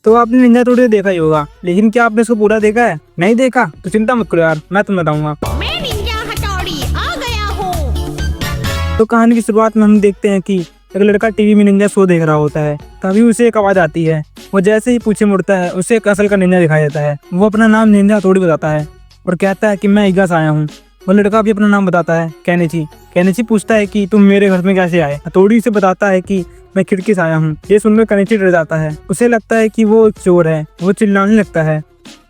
तो आपने निंजा हथौड़ी देखा ही होगा, लेकिन क्या आपने इसको पूरा देखा है? नहीं देखा तो चिंता मत करो यार, मैं तुम्हें बताऊंगा। मैं निंजा हथौड़ी आ गया हूँ। तो कहानी की शुरुआत में हम देखते हैं कि एक लड़का टीवी में निंजा शो देख रहा होता है। तभी उसे एक आवाज आती है। वो जैसे ही पीछे मुड़ता है उसे एक असल का निंजा दिखाई देता है। वो अपना नाम निंजा हथौड़ी बताता है और कहता है कि मैं ईगा से आया हूँ। वो लड़का भी अपना नाम बताता है, केनिची। केनिची पूछता है कि तुम मेरे घर में कैसे आए? हथौड़ी से बताता है कि मैं खिड़की से आया हूँ। ये सुनकर केनिची डर जाता है। उसे लगता है कि वो चोर है। वो चिल्लाने लगता है।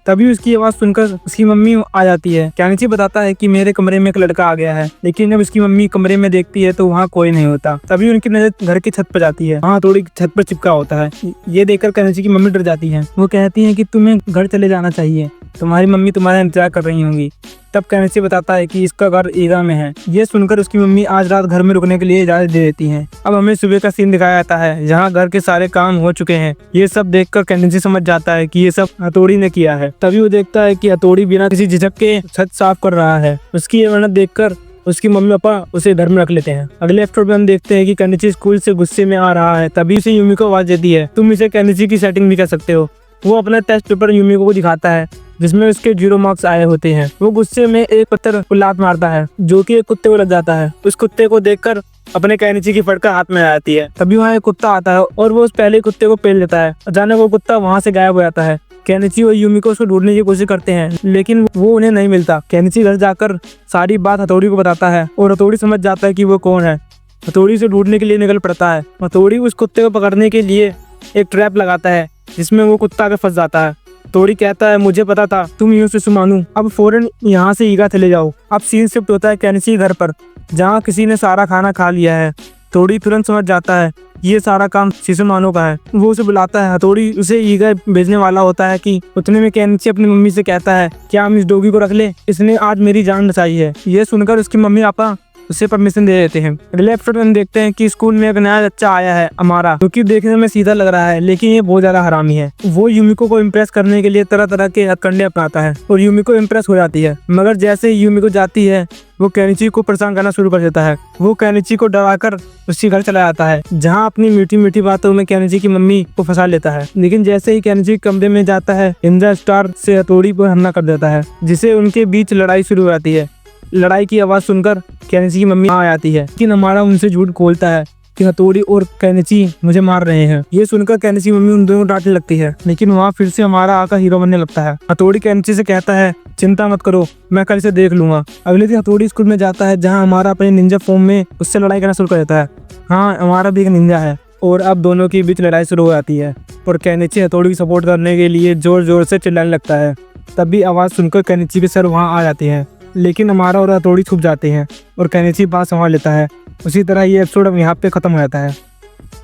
तभी उसकी आवाज सुनकर उसकी मम्मी आ जाती है। केनिची बताता है कि मेरे कमरे में एक लड़का आ गया है, लेकिन जब उसकी मम्मी कमरे में देखती है तो वहाँ कोई नहीं होता। तभी उनकी नजर घर की छत पर जाती है। वहाँ थोड़ी छत पर चिपका होता है। ये देखकर केनिची की मम्मी डर जाती है। वो कहती है कि तुम्हें घर चले जाना चाहिए, तुम्हारी मम्मी तुम्हारा इंतजार कर रही होंगी। तब केनिची बताता है कि इसका घर ईगा में है। ये सुनकर उसकी मम्मी आज रात घर में रुकने के लिए इजाजत दे देती है। अब हमें सुबह का सीन दिखाया जाता है जहाँ घर के सारे काम हो चुके हैं। ये सब देखकर केनिची समझ जाता है कि ये सब हथौड़ी ने किया है। तभी वो देखता है कि हथौड़ी बिना किसी झिझक के छत साफ कर रहा है। उसकी ये मेहनत देखकर उसकी मम्मी पापा उसे घर में रख लेते हैं। अगले एपिसोड में हम देखते हैं कि केनिची स्कूल से गुस्से में आ रहा है। तभी उसे यूमिको आवाज देती है। तुम इसे केनिची की सेटिंग भी कर सकते हो। वो अपना टेस्ट पेपर यूमिको को दिखाता है जिसमें उसके 0 मार्क्स आए होते हैं। वो गुस्से में एक पत्थर को लात मारता है जो कि एक कुत्ते को लग जाता है। उस कुत्ते को देखकर अपने केनिची की फटकार हाथ में आ जाती है। तभी वहाँ एक कुत्ता आता है और वो उस पहले कुत्ते को पेल लेता है। अचानक वो कुत्ता वहाँ से गायब हो जाता है। केनिची और यूमिको उसको ढूंढने की कोशिश करते हैं, लेकिन वो उन्हें नहीं मिलता। केनिची घर जाकर सारी बात हथौड़ी को बताता है और हथौड़ी समझ जाता है कि वो कौन है। हथौड़ी से ढूंढने के लिए निकल पड़ता है। हथौड़ी उस कुत्ते को पकड़ने के लिए एक ट्रैप लगाता है जिसमें वो कुत्ता आकर फंस जाता है। हथौड़ी कहता है मुझे पता था तुम यूं से सुमानू, अब फौरन यहाँ से ईगा चले जाओ। अब सीन शिफ्ट होता है केनिची घर पर जहाँ किसी ने सारा खाना खा लिया है। हथौड़ी तुरंत समझ जाता है ये सारा काम शिशुमानो का है। वो उसे बुलाता है। हथौड़ी उसे ईगा भेजने वाला होता है कि उतने में केनिची अपनी मम्मी से कहता है क्या हम इस डॉगी को रख ले, इसने आज मेरी जान बचाई है। ये सुनकर उसकी मम्मी पापा उसे परमिशन दे देते हैं। अगले एपिसोड में हम देखते हैं कि स्कूल में एक नया बच्चा आया है, अमारा, जो कि देखने में सीधा लग रहा है लेकिन ये बहुत ज्यादा हरामी है। वो यूमिको को इम्प्रेस करने के लिए तरह तरह के हथकंडे अपनाता है और यूमिको इम्प्रेस हो जाती है। मगर जैसे ही यूमिको जाती है वो केनिची को परेशान करना शुरू कर देता है। वो केनिची को डराकर उसके घर चला जाता है जहाँ अपनी मीठी मीठी बातों में केनिची की मम्मी को फंसा लेता है। लेकिन जैसे ही केनिची कमरे में जाता है निंजा स्टार से हथौड़ी पर हमला कर देता है जिससे उनके बीच लड़ाई शुरू हो जाती है। लड़ाई की आवाज सुनकर केनिची की मम्मी आ जाती है, लेकिन हमारा उनसे झूठ खोलता है कि हथौड़ी और केनिची मुझे मार रहे हैं। ये सुनकर केनिची मम्मी उन दोनों डांटने लगती है, लेकिन वहाँ फिर से हमारा आका हीरो बनने लगता है। हथौड़ी केनिची से कहता है चिंता मत करो, मैं कल से देख लूंगा। अगले दिन हथौड़ी स्कूल में जाता है जहाँ हमारा अपने निंजा फॉर्म में उससे लड़ाई करना शुरू कर देता है। हाँ, हमारा भी एक निंजा है और अब दोनों के बीच लड़ाई शुरू हो जाती है और केनिची हथौड़ी की सपोर्ट करने के लिए जोर जोर से चिल्लाने लगता है। तभी आवाज सुनकर केनिची के सर वहाँ आ जाते हैं, लेकिन हमारा और हथौड़ी छुप जाते हैं और केनिची बात संभाल लेता है। उसी तरह ये एपिसोड अब यहाँ पे खत्म हो जाता है।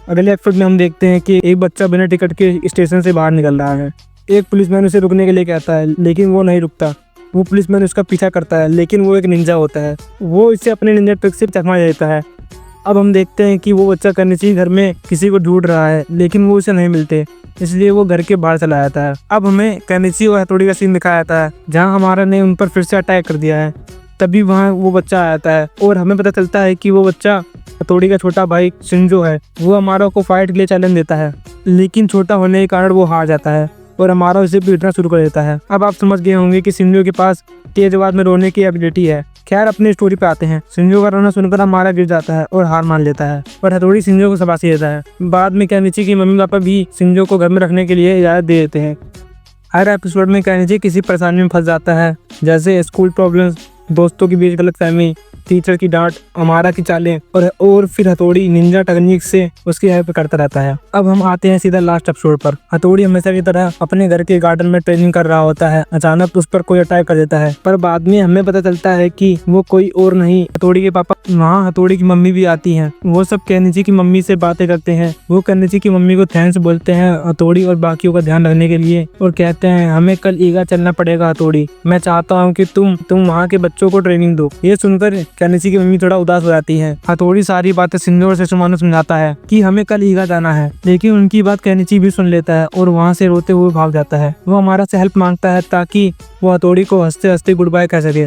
अगले एपिसोड में हम देखते हैं कि एक बच्चा बिना टिकट के स्टेशन से बाहर निकल रहा है। एक पुलिसमैन उसे रुकने के लिए कहता है, लेकिन वो नहीं रुकता। वो पुलिसमैन उसका पीछा करता है, लेकिन वो एक निंजा होता है। वो इसे अपने निंजा ट्रिक से चकमा देता है। अब हम देखते हैं कि वो बच्चा केनिची घर में किसी को ढूंढ रहा है, लेकिन वो उसे नहीं मिलते, इसलिए वो घर के बाहर चला जाता है। अब हमें केनिची और हथौड़ी का सीन दिखाया जाता है जहाँ हमारा ने उन पर फिर से अटैक कर दिया है। तभी वहाँ वो बच्चा आ जाता है और हमें पता चलता है कि वो बच्चा हथौड़ी का छोटा भाई शिंजो है। वो हमारा को फाइट के लिए चैलेंज देता है, लेकिन छोटा होने के कारण वो हार जाता है और हमारा उसे पीटना शुरू कर देता है। अब आप समझ गए होंगे कि शिंजो के पास तेज आवाज में रोने की एबिलिटी है। खैर, अपनी स्टोरी पे आते हैं। शिंजो का रोना सुनकर हमारा गिर जाता है और हार मान लेता है, पर हथौड़ी शिंजो को शाबाशी देता है। बाद में केनिची की मम्मी पापा भी शिंजो को घर में रखने के लिए इजाजत दे देते हैं। हर एपिसोड में केनिची किसी परेशानी में फंस जाता है, जैसे स्कूल प्रॉब्लम्स, दोस्तों के बीच गलतफहमी, टीचर की डांट, अमारा की चालें और फिर हथौड़ी निंजा टेक्निक से उसकी हेल्प करता रहता है। अब हम आते हैं सीधा लास्ट एपिसोड पर। हथौड़ी हमेशा की तरह अपने घर के गार्डन में ट्रेनिंग कर रहा होता है। अचानक उस पर कोई अटैक कर देता है, पर बाद में हमें पता चलता है कि वो कोई और नहीं, हथौड़ी के पापा। वहाँ हथौड़ी की मम्मी भी आती है। वो सब केनिची की मम्मी से बातें करते हैं। वो केनिची की मम्मी को थैंक्स बोलते हैं हथौड़ी और बाकियों का ध्यान रखने के लिए और कहते हैं हमें कल ईगा चलना पड़ेगा हथौड़ी, मैं चाहता हूँ कि तुम वहाँ के बच्चों को ट्रेनिंग दो। ये सुनकर केनिची की मम्मी थोड़ा उदास हो जाती है। हथौड़ी सारी बातें शिंजो और शिशुमानो समझाता है कि हमें कल ईगा जाना है, लेकिन उनकी बात केनिची भी सुन लेता है और वहाँ से रोते हुए भाग जाता है। वो हमारा से हेल्प मांगता है ताकि वो हथौड़ी को हंसते हंसते गुड बाय कह सके।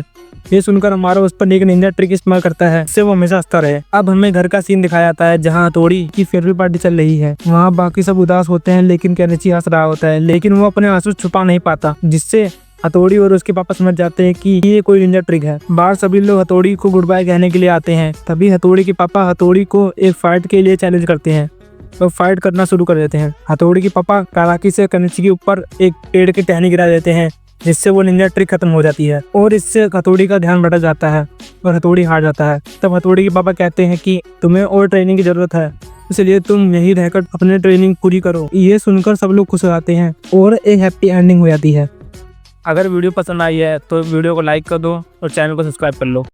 ये सुनकर हमारा उस पर एक निंजा ट्रिक इस्तेमाल करता है, इससे वो हमेशा हंसता रहे। अब हमें घर का सीन दिखाया जाता है जहाँ हथौड़ी की फेयरवेल पार्टी चल रही है। वहाँ बाकी सब उदास होते हैं, लेकिन केनिची हंस रहा होता है, लेकिन वो अपने आंसू छुपा नहीं पाता, जिससे हथौड़ी और उसके पापा समझ जाते हैं कि ये कोई निंजा ट्रिक है। बाहर सभी लोग हथौड़ी को गुड बाय कहने के लिए आते हैं। तभी हथौड़ी के पापा हथौड़ी को एक फाइट के लिए चैलेंज करते हैं। वो फाइट करना शुरू कर देते हैं। हथौड़ी के पापा काराकी से केनिची के ऊपर एक पेड़ की टहनी गिरा देते हैं, जिससे वो निंजा ट्रिक खत्म हो जाती है और इससे हथौड़ी का ध्यान भटक जाता है और हथौड़ी हार जाता है। तब हथौड़ी के पापा कहते हैं कि तुम्हें और ट्रेनिंग की जरूरत है, इसलिए तुम यहीं रहकर अपनी ट्रेनिंग पूरी करो। ये सुनकर सब लोग खुश हो जाते हैं और एक हैप्पी एंडिंग हो जाती है। अगर वीडियो पसंद आई है तो वीडियो को लाइक कर दो और चैनल को सब्सक्राइब कर लो।